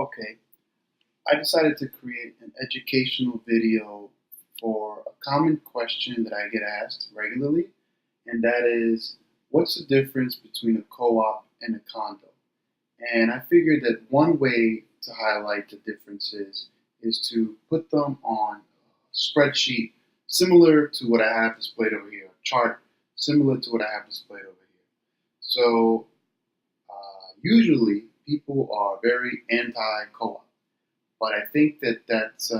Okay, I decided to create an educational video for a common question that I get asked regularly, and that is, what's the difference between a co-op and a condo? And I figured that one way to highlight the differences is to put them on a spreadsheet similar to what I have displayed over here, a chart similar to what I have displayed over here. So usually people are very anti-co-op. But I think that that's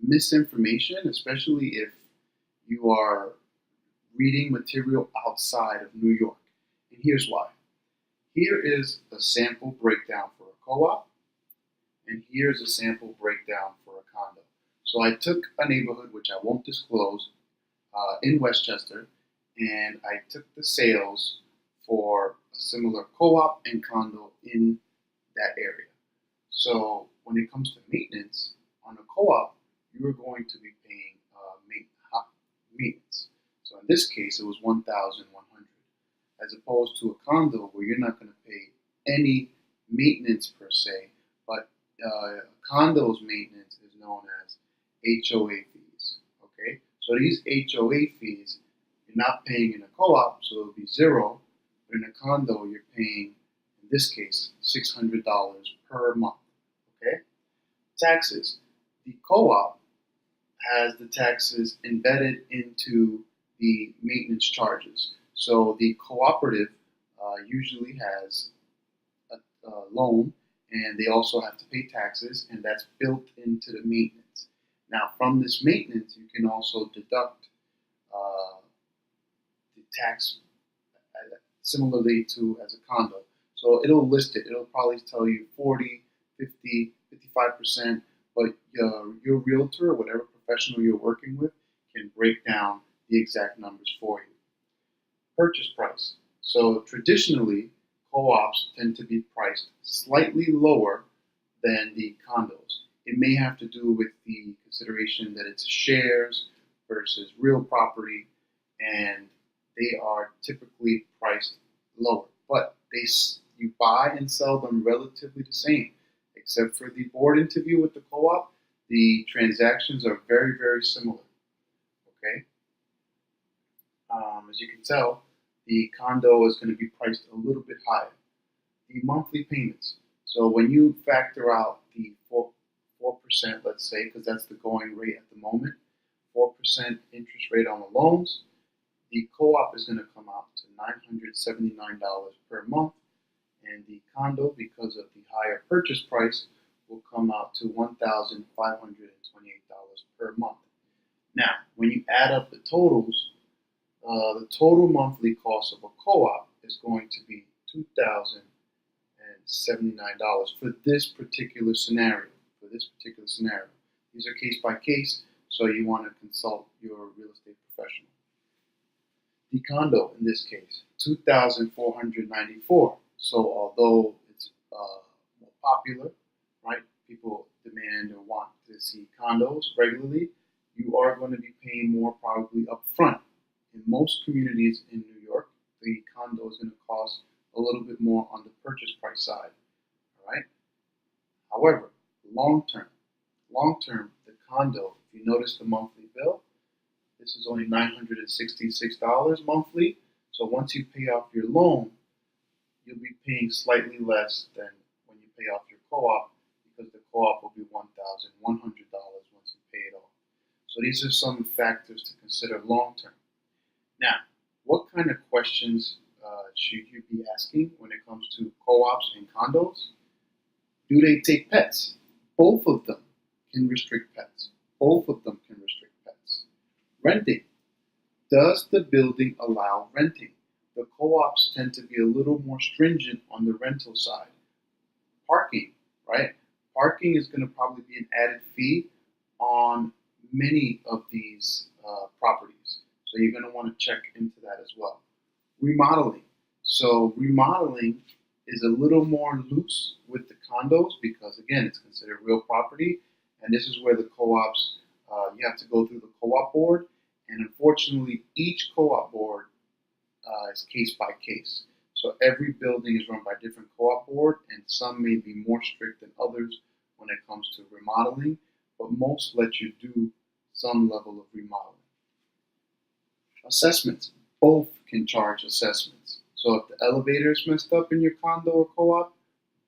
misinformation, especially if you are reading material outside of New York. And here's why. Here is a sample breakdown for a co-op, and here's a sample breakdown for a condo. So I took a neighborhood, which I won't disclose, in Westchester, and I took the sales for a similar co-op and condo in that area. So when it comes to maintenance on a co-op, you are going to be paying maintenance. So in this case, it was $1,100, as opposed to a condo where you're not going to pay any maintenance per se, but a condo's maintenance is known as HOA fees. Okay, so these HOA fees you're not paying in a co-op, so it'll be zero. But in a condo, you're paying, in this case, $600 per month. Okay? Taxes. The co-op has the taxes embedded into the maintenance charges. So the cooperative usually has a loan, and they also have to pay taxes, and that's built into the maintenance. Now, from this maintenance, you can also deduct the tax similarly to as a condo. So it'll list it. It'll probably tell you 40, 50, 55%, but your realtor or whatever professional you're working with can break down the exact numbers for you. Purchase price. So traditionally, co-ops tend to be priced slightly lower than the condos. It may have to do with the consideration that it's shares versus real property, and they are typically priced lower. But you buy and sell them relatively the same, except for the board interview with the co-op. The transactions are very, very similar. Okay, as you can tell, the condo is going to be priced a little bit higher. The monthly payments. So when you factor out the 4%, let's say, because that's the going rate at the moment, 4% interest rate on the loans, the co-op is going to come out to $979 per month, and the condo, because of the higher purchase price, will come out to $1,528 per month. Now, when you add up the totals, the total monthly cost of a co-op is going to be $2,079 for this particular scenario. These are case by case, so you want to consult your real estate professional. The condo, in this case, $2,494. So although it's more popular, right? People demand or want to see condos regularly. You are going to be paying more probably up front. In most communities in New York, the condo is going to cost a little bit more on the purchase price side. All right. However, long term, the condo, if you notice the monthly bill, this is only $966 monthly. So once you pay off your loan, you'll be paying slightly less than when you pay off your co-op, because the co-op will be $1,100 once you pay it off. So these are some factors to consider long term. Now, what kind of questions should you be asking when it comes to co-ops and condos? Do they take pets? Both of them can restrict pets. Renting. Does the building allow renting? The co-ops tend to be a little more stringent on the rental side. Parking, right? Parking is going to probably be an added fee on many of these properties. So you're going to want to check into that as well. Remodeling. So remodeling is a little more loose with the condos because, again, it's considered real property. And this is where the co-ops, you have to go through the co-op board. And unfortunately, each co-op board is case by case. So every building is run by a different co-op board, and some may be more strict than others when it comes to remodeling, but most let you do some level of remodeling. Assessments. Both can charge assessments. So if the elevator is messed up in your condo or co-op,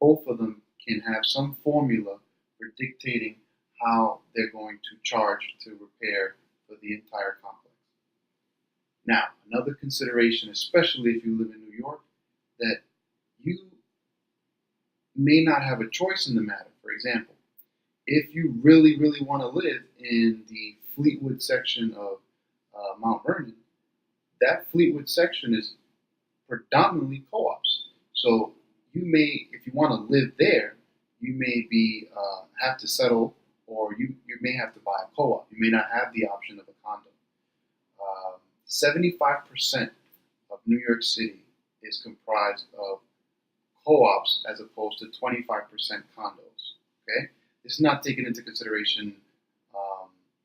both of them can have some formula for dictating how they're going to charge to repair for the entire complex. Now, another consideration, especially if you live in New York, that you may not have a choice in the matter. For example, if you really, really want to live in the Fleetwood section of Mount Vernon, that Fleetwood section is predominantly co-ops. So you may, if you want to live there, you may be have to settle, or you may have to buy a co-op. You may not have the option of a condo. 75% of New York City is comprised of co-ops as opposed to 25% condos. Okay, this is not taking into consideration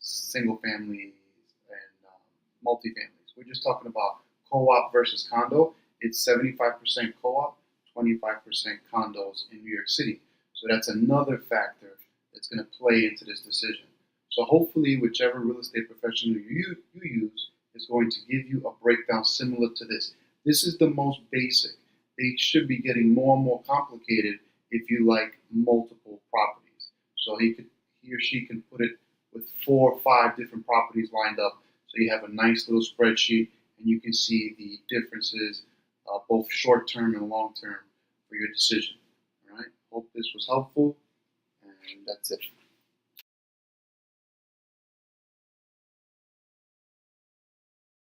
single families and multifamilies. We're just talking about co-op versus condo. It's 75% co-op, 25% condos in New York City. So that's another factor that's going to play into this decision. So hopefully, whichever real estate professional you use is going to give you a breakdown similar to this. This is the most basic. They should be getting more and more complicated if you like multiple properties. So he or she can put it with 4 or 5 different properties lined up. So you have a nice little spreadsheet, and you can see the differences, both short term and long term, for your decision. All right. Hope this was helpful, and that's it.